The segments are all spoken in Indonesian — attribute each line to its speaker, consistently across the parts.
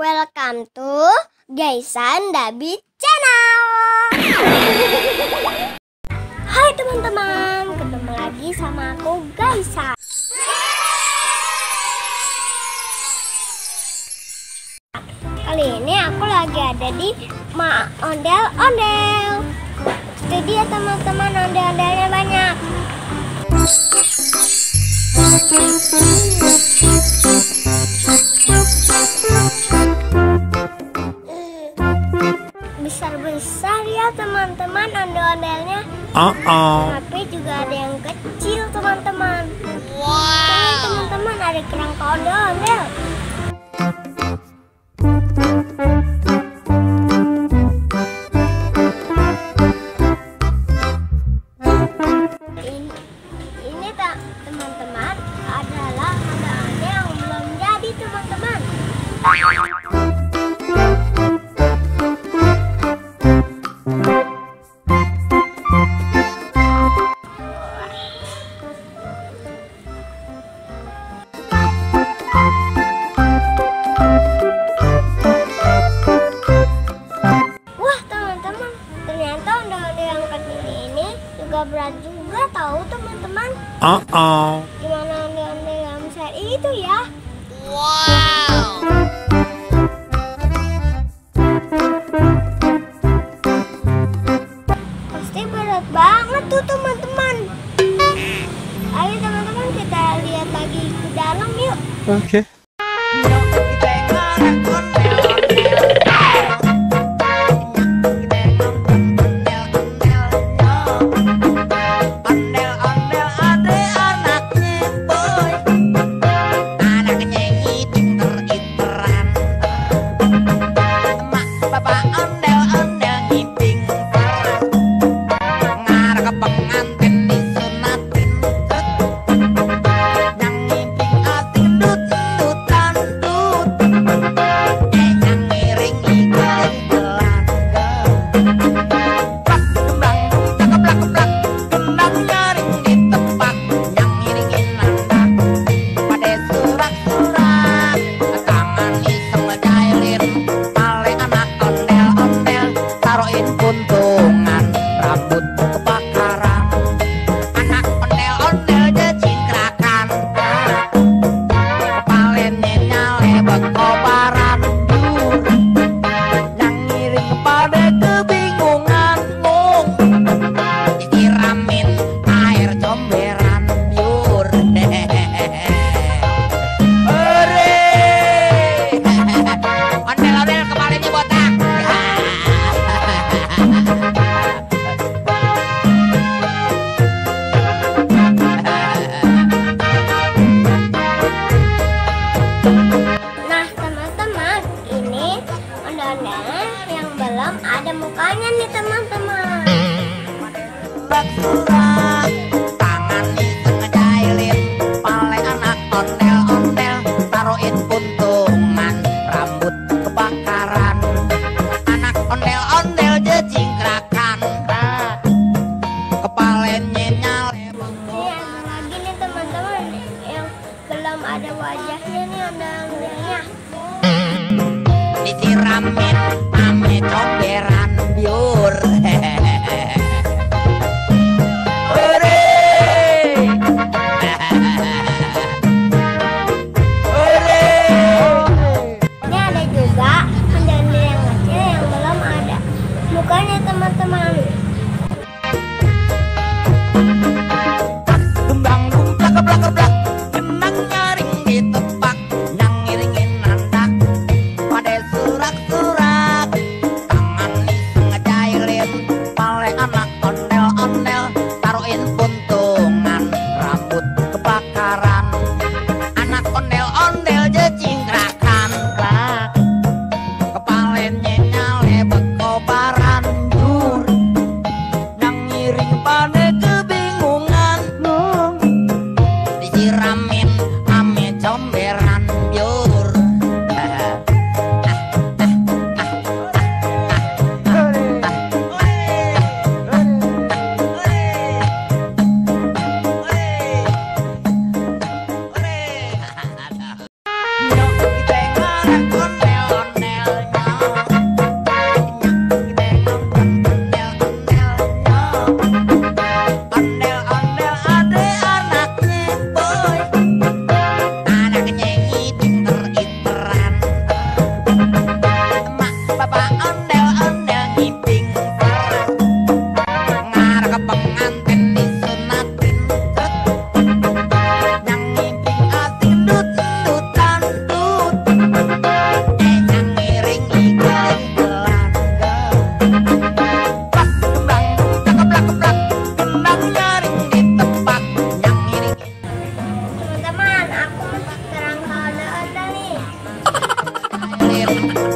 Speaker 1: Welcome to Gaisan Dabi Channel. Hai teman-teman, ketemu lagi sama aku Gaisa. Kali ini aku lagi ada di ondel-ondel. Itu dia teman-teman, ondel-ondelnya banyak. Besar-besar ya teman-teman ondel-ondelnya. Tapi juga ada yang kecil teman-teman. Wow. Teman-teman ada kerangka ondel-ondel. Ini teman-teman adalah ondel-ondel yang belum jadi teman-teman. Wah teman-teman, ternyata ondel-ondel yang kecil ini juga berat juga tahu teman-teman. Gimana ondel-ondel yang besar itu ya? Wow. Pasti berat banget tuh teman-teman. Ayo teman-teman kita lihat lagi ke dalam yuk.
Speaker 2: Oke.
Speaker 1: Nah teman-teman, ini ondel-ondel yang belum ada mukanya nih teman-teman.
Speaker 3: Tangan iseng ngejailin, pale anak ondel-ondel, taruhin puntungan, rambut kebakaran. Anak ondel-ondel jejingkrakan, kepalanya nyale.
Speaker 1: Ini ada lagi nih teman-teman yang belum ada wajahnya nih ondel-ondelnya.
Speaker 3: Disiramin ame comberan biur.
Speaker 1: Ini ada juga ondel-ondel yang kecil yang belum ada mukanya teman-teman.
Speaker 3: Gembang gumplak keblak keblak, genang nyaring ditepak, nang ngiringin nandak, pada surak-surak, tangan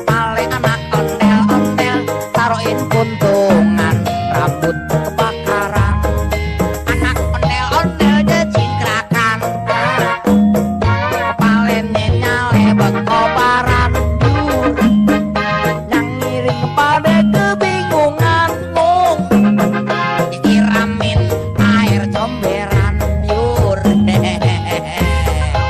Speaker 3: Pale anak ondel-ondel taruhin puntungan rambut kebakaran. Anak ondel-ondel jecingkrakan kepalanya nyale berkobaran. Yang ngiring kepada kebingungan mung disiramin air comberan yur.
Speaker 1: Ini ada yang kecil juga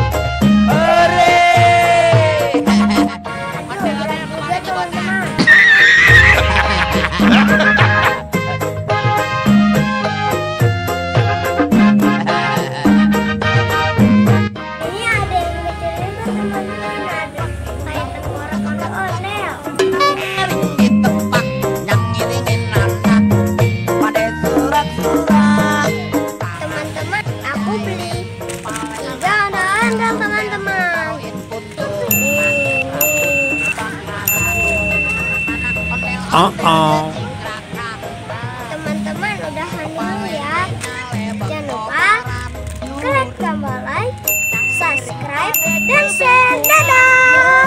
Speaker 1: teman-teman, ada kayak tengkorak ondel-ondel.
Speaker 3: Ditebak yang ngiringin anak pada surat-surat.
Speaker 1: Teman-teman, aku beli 3 ondel-ondel teman-teman. Teman-teman udahan dulu ya. Jangan lupa klik tombol like, subscribe, dan share. Dadah.